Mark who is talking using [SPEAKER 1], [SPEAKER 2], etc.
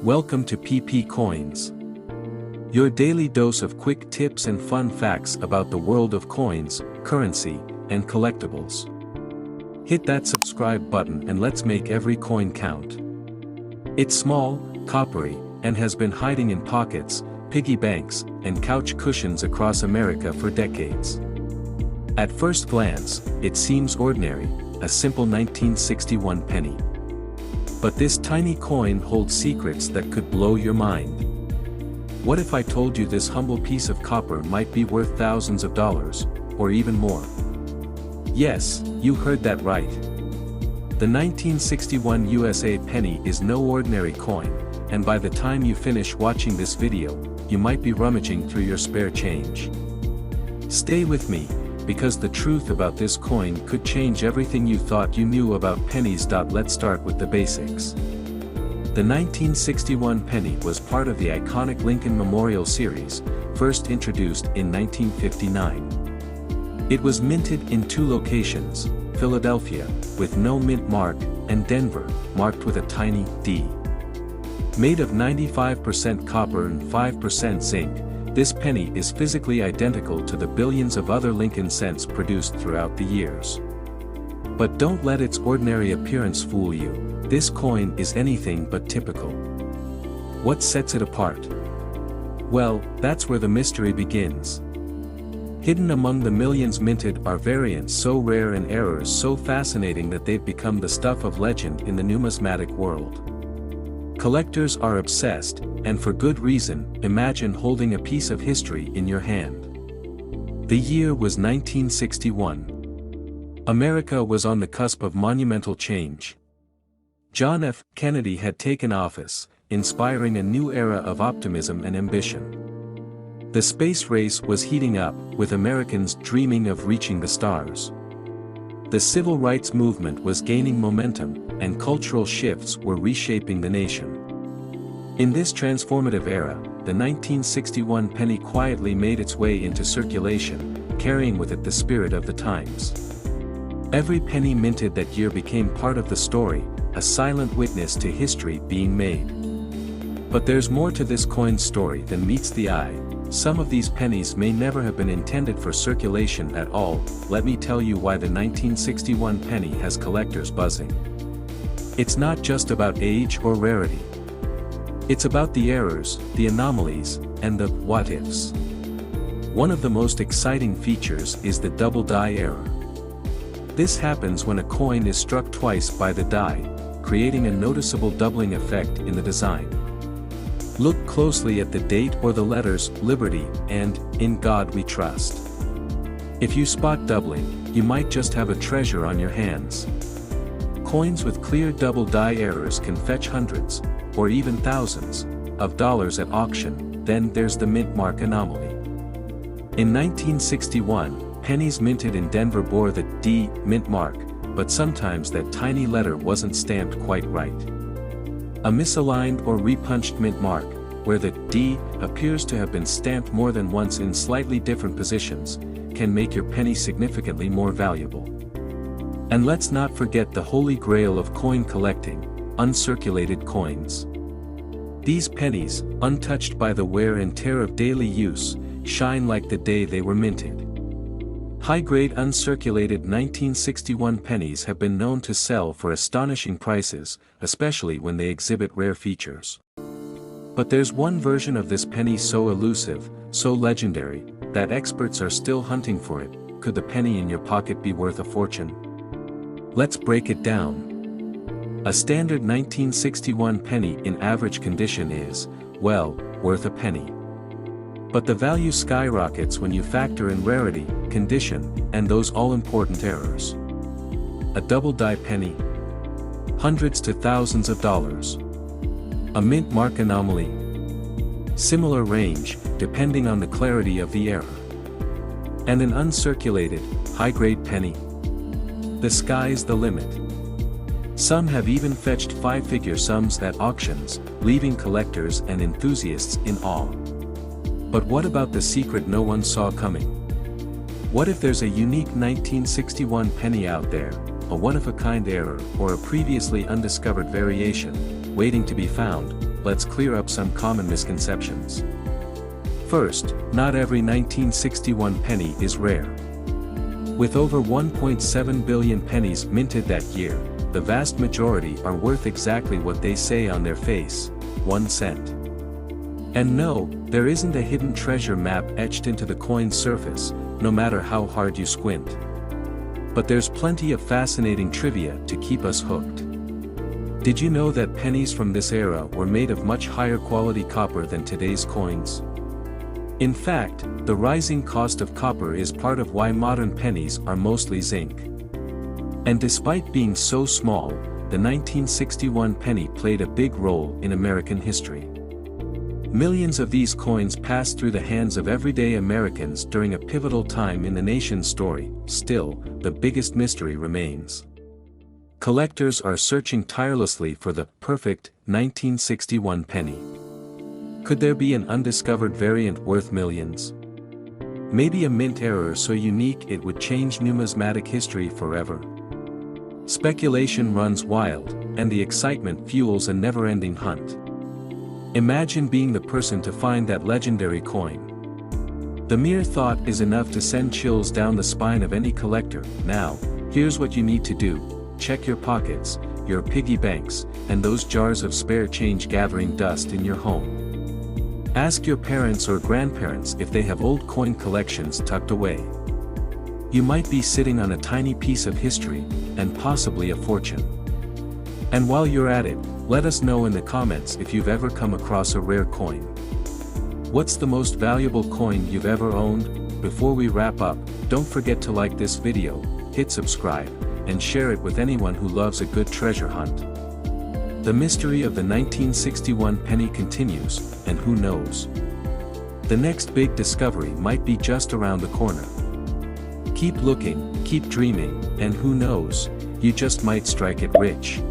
[SPEAKER 1] Welcome to PP Coins, your daily dose of quick tips and fun facts about the world of coins, currency, and collectibles. Hit that subscribe button and let's make every coin count. It's small, coppery, and has been hiding in pockets, piggy banks, and couch cushions across America for decades. At first glance, it seems ordinary, a simple 1961 penny. But this tiny coin holds secrets that could blow your mind. What if I told you this humble piece of copper might be worth thousands of dollars, or even more? Yes, you heard that right. The 1961 USA penny is no ordinary coin, and by the time you finish watching this video, you might be rummaging through your spare change. Stay with me, because the truth about this coin could change everything you thought you knew about pennies. Let's start with the basics. The 1961 penny was part of the iconic Lincoln Memorial Series, first introduced in 1959. It was minted in two locations, Philadelphia, with no mint mark, and Denver, marked with a tiny D. Made of 95% copper and 5% zinc, this penny is physically identical to the billions of other Lincoln cents produced throughout the years. But don't let its ordinary appearance fool you, this coin is anything but typical. What sets it apart? Well, that's where the mystery begins. Hidden among the millions minted are variants so rare and errors so fascinating that they've become the stuff of legend in the numismatic world. Collectors are obsessed, and for good reason. Imagine holding a piece of history in your hand. The year was 1961. America was on the cusp of monumental change. John F. Kennedy had taken office, inspiring a new era of optimism and ambition. The space race was heating up, with Americans dreaming of reaching the stars. The civil rights movement was gaining momentum, and cultural shifts were reshaping the nation. In this transformative era, the 1961 penny quietly made its way into circulation, carrying with it the spirit of the times. Every penny minted that year became part of the story, a silent witness to history being made. But there's more to this coin's story than meets the eye. Some of these pennies may never have been intended for circulation at all. Let me tell you why the 1961 penny has collectors buzzing. It's not just about age or rarity. It's about the errors, the anomalies, and the what-ifs. One of the most exciting features is the double die error. This happens when a coin is struck twice by the die, creating a noticeable doubling effect in the design. Look closely at the date or the letters Liberty and In God We Trust. If you spot doubling, you might just have a treasure on your hands. Coins with clear double die errors can fetch hundreds, or even thousands, of dollars at auction. Then there's the mint mark anomaly. In 1961, pennies minted in Denver bore the D mint mark, but sometimes that tiny letter wasn't stamped quite right. A misaligned or repunched mint mark, where the D appears to have been stamped more than once in slightly different positions, can make your penny significantly more valuable. And let's not forget the holy grail of coin collecting, uncirculated coins. These pennies, untouched by the wear and tear of daily use, shine like the day they were minted. High-grade uncirculated 1961 pennies have been known to sell for astonishing prices, especially when they exhibit rare features. But there's one version of this penny so elusive, so legendary, that experts are still hunting for it. Could the penny in your pocket be worth a fortune? Let's break it down. A standard 1961 penny in average condition is, well, worth a penny. But the value skyrockets when you factor in rarity, condition, and those all-important errors. A double die penny? Hundreds to thousands of dollars. A mint mark anomaly? Similar range, depending on the clarity of the error. And an uncirculated, high-grade penny? The sky's the limit. Some have even fetched five-figure sums at auctions, leaving collectors and enthusiasts in awe. But what about the secret no one saw coming? What if there's a unique 1961 penny out there, a one-of-a-kind error or a previously undiscovered variation, waiting to be found? let's clear up some common misconceptions. First, not every 1961 penny is rare. With over 1.7 billion pennies minted that year, the vast majority are worth exactly what they say on their face, 1 cent. And no, there isn't a hidden treasure map etched into the coin's surface, no matter how hard you squint. But there's plenty of fascinating trivia to keep us hooked. Did you know that pennies from this era were made of much higher quality copper than today's coins? In fact, the rising cost of copper is part of why modern pennies are mostly zinc. And despite being so small, the 1961 penny played a big role in American history. Millions of these coins passed through the hands of everyday Americans during a pivotal time in the nation's story. Still, the biggest mystery remains. Collectors are searching tirelessly for the perfect 1961 penny. Could there be an undiscovered variant worth millions? Maybe a mint error so unique it would change numismatic history forever? Speculation runs wild, and the excitement fuels a never-ending hunt. Imagine being the person to find that legendary coin. The mere thought is enough to send chills down the spine of any collector. Now, here's what you need to do. Check your pockets, your piggy banks, and those jars of spare change gathering dust in your home. Ask your parents or grandparents if they have old coin collections tucked away. You might be sitting on a tiny piece of history, and possibly a fortune. And while you're at it, let us know in the comments if you've ever come across a rare coin. What's the most valuable coin you've ever owned? Before we wrap up, don't forget to like this video, hit subscribe, and share it with anyone who loves a good treasure hunt. The mystery of the 1961 penny continues, and who knows? The next big discovery might be just around the corner. Keep looking, keep dreaming, and who knows, you just might strike it rich.